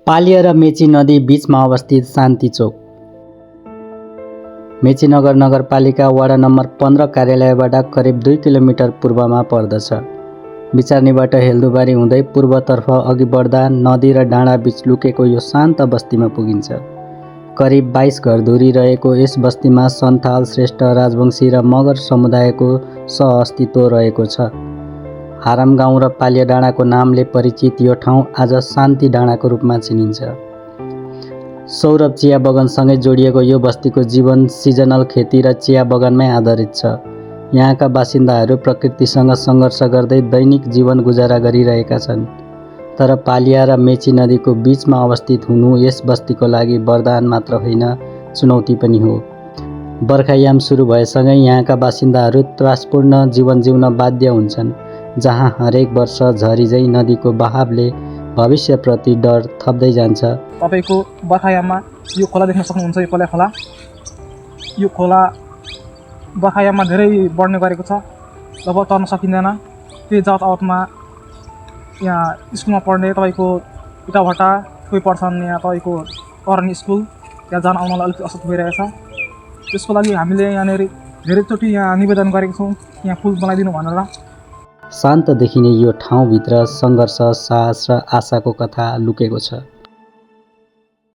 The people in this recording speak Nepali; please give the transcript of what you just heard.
पालिया र मेची नदी बीचमा अवस्थित शान्ति चोक। मेची नगर नगरपालिका वडा नम्बर 15 कार्यालयबाट करिब 2 किलोमिटर पूर्वमा पर्दछ। बिचार्नीबाट हेल्दुबारी हुँदै पूर्वतर्फ अघि बढ्दा नदी र डाँडा बीच लुकेको यो शान्त बस्तीमा पुगिन्छ। करिब 22 घरधुरी रहेको यस बस्तीमा सन्थाल, श्रेष्ठ, राजवंशी र मगर समुदायको सहअस्तित्व रहेको छ। हाराम गाउँ र पालिया डाँडाको नामले परिचित यो ठाउँ आज शान्ति डाँडाको रूपमा चिनिन्छ। सौरभ चिया बगानसँगै जोडिएको यो बस्तीको जीवन सिजनल खेती र चिया बगानमै आधारित छ। यहाँका बासिन्दाहरू प्रकृतिसँग सङ्घर्ष गर्दै दैनिक जीवन गुजारा गरिरहेका छन्। तर पालिया र मेची नदीको बीचमा अवस्थित हुनु यस बस्तीको लागि वरदान मात्र होइन, चुनौती पनि हो। बर्खायाम सुरु भएसँगै यहाँका बासिन्दाहरू त्रासपूर्ण जीवन जिउन बाध्य हुन्छन्, जहाँ हरेक वर्ष झरीझै नदीको बहावले भविष्यप्रति डर थप्दै जान्छ। तपाईको बर्खायाममा यो खोला देख्न सक्नुहुन्छ। यो कल्या खोला, यो खोला बर्खायाममा धेरै बढ्ने गरेको छ। अब तर्न सकिँदैन। त्यो जात आवतमा यहाँ स्कुलमा पढ्ने तपाईँको इटाभट्टा कोही पढ्छन्, यहाँ तपाईँको अरनी स्कुल, त्यहाँ जान आउनलाई अलिक असुविधा भइरहेछ। त्यसको लागि हामीले यहाँनिर धेरैचोटि यहाँ निवेदन गरेको छौँ, यहाँ पुल बनाइदिनु भनेर। शान्त देखिने यो ठाउँभित्र सङ्घर्ष, साहस र आशाको कथा लुकेको छ।